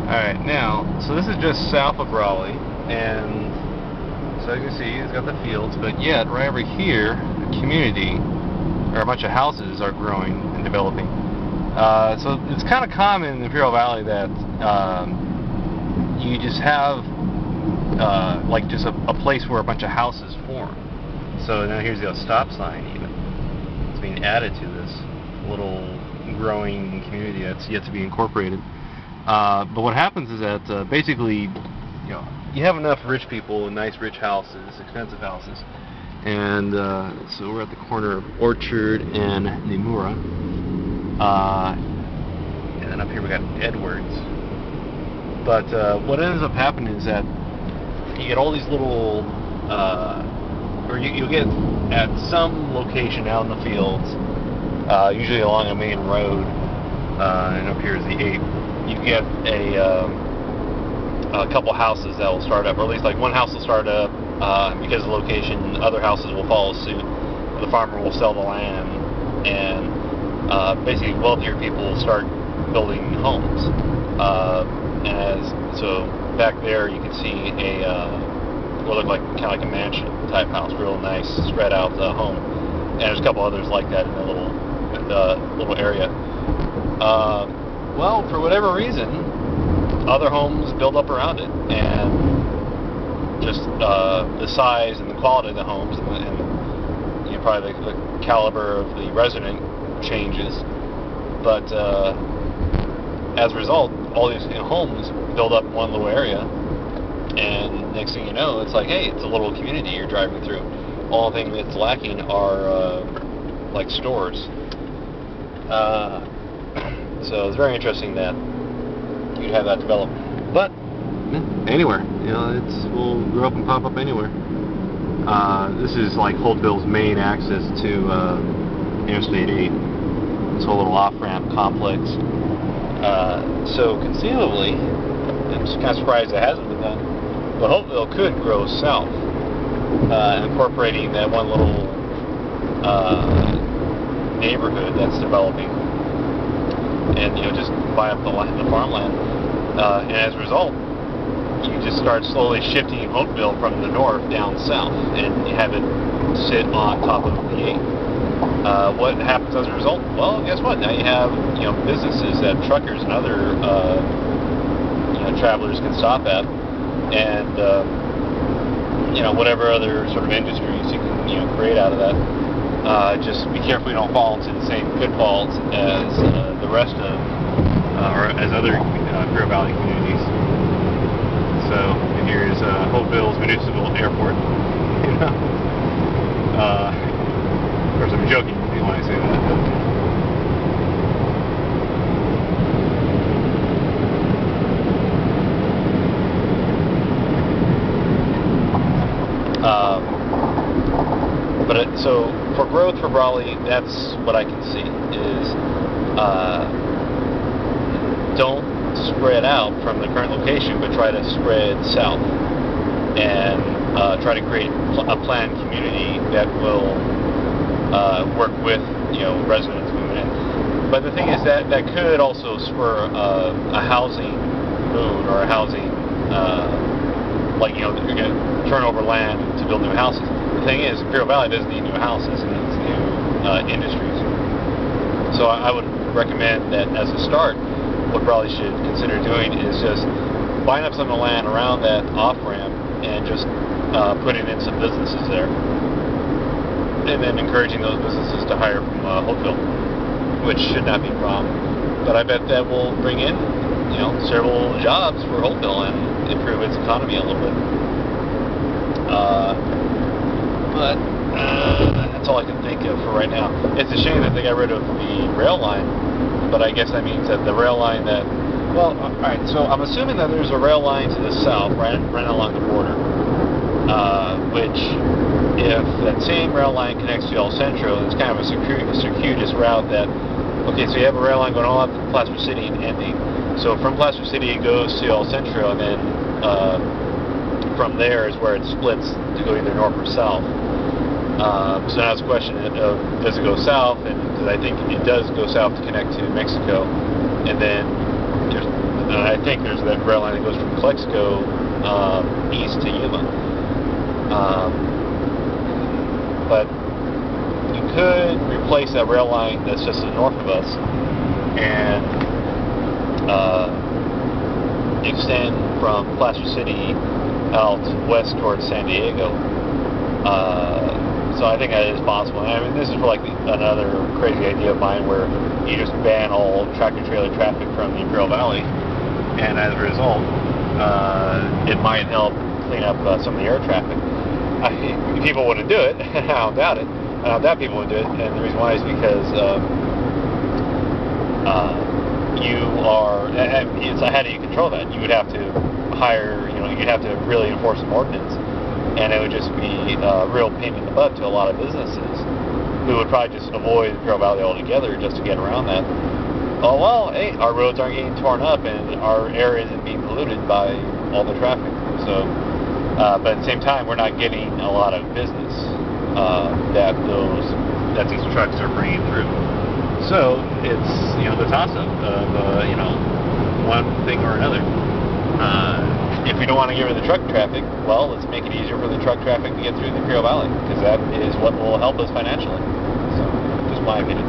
Alright, now, so this is just south of Raleigh, and so as you can see, it's got the fields, but yet, right over here, a community, or a bunch of houses are growing and developing. So it's kind of common in the Imperial Valley that you just have, like just a place where a bunch of houses form. So now here's the stop sign even. It's being added to this little growing community that's yet to be incorporated. But what happens is that basically, you have enough rich people, nice rich houses, expensive houses, and so we're at the corner of Orchard and Nemura, and then up here we got Edwards. But what ends up happening is that you get all these little, or you'll get at some location out in the fields, usually along a main road, and up here is the 8th. You get a couple houses that will start up, or at least like one house will start up because of the location. Other houses will follow suit. The farmer will sell the land, and basically wealthier people will start building homes. So back there you can see what look like kind of like a mansion type house, real nice spread out home. And there's a couple others like that in the little area. Well, for whatever reason, other homes build up around it, and just the size and the quality of the homes, and probably the caliber of the resident changes. But as a result, all these homes build up in one little area, and next thing you know, it's like, hey, it's a little community you're driving through. All the thing that's lacking are like stores. So it's very interesting that you'd have that develop. But anywhere, it will grow up and pop up anywhere. This is like Holtville's main access to Interstate 8. This whole little off-ramp complex. So conceivably, I'm just kind of surprised it hasn't been done, but Holtville could grow south, incorporating that one little neighborhood that's developing, and just buy up the farmland, and as a result, you just start slowly shifting Holtville from the north down south, and you have it sit on top of the 8. What happens as a result? Well, guess what? Now you have businesses that truckers and other travelers can stop at, and whatever other sort of industries you can create out of that. Just be careful you don't fall into the same pitfalls as the rest of, or as other Imperial Valley communities. So, and here is Holtville's municipal airport. Of course, I'm joking when I say that. So for growth for Raleigh, that's what I can see is don't spread out from the current location, but try to spread south and try to create a planned community that will work with residents moving in. But the thing is that could also spur a housing boom, or a housing you're going to turn over land to build new houses. The thing is, Imperial Valley doesn't need new houses, it needs new industries. So I would recommend that as a start, what Raleigh should consider doing is just buying up some of the land around that off-ramp and just putting in some businesses there. And then encouraging those businesses to hire from Holtville, which should not be a problem. But I bet that will bring in, several jobs for Holtville and improve its economy a little bit. But that's all I can think of for right now. It's a shame that they got rid of the rail line, but I guess that means that the rail line that, well, alright, so I'm assuming that there's a rail line to the south, right along the border, which, if that same rail line connects to El Centro, it's kind of a circuitous route that, okay, so you have a rail line going all up to Placer City and ending. So from Placer City it goes to El Centro, and then from there is where it splits to go either north or south. So now it's a question of, does it go south? And because I think it does go south to connect to Mexico, and then there's And I think there's that rail line that goes from Calexico east to Yuma. But you could replace that rail line that's just to the north of us and extend from Placer City out west towards San Diego. So I think that is possible. And I mean, this is for like another crazy idea of mine where you just ban all tractor-trailer traffic from the Imperial Valley, and as a result, it might help clean up some of the air traffic. People wouldn't do it. I don't doubt it. I don't doubt people would do it, and the reason why is because it's how do you control that? You would have to hire, you'd have to really enforce an ordinance, and it would just be a real pain in the butt to a lot of businesses who would probably just avoid the Imperial Valley altogether just to get around that. Oh, well, hey, our roads aren't getting torn up and our air isn't being polluted by all the traffic. So, but at the same time, we're not getting a lot of business that these trucks are bringing through. So it's the toss-up of one thing or another. If we don't want to get rid of the truck traffic, well, let's make it easier for the truck traffic to get through the Imperial Valley, because that is what will help us financially. So, just my opinion.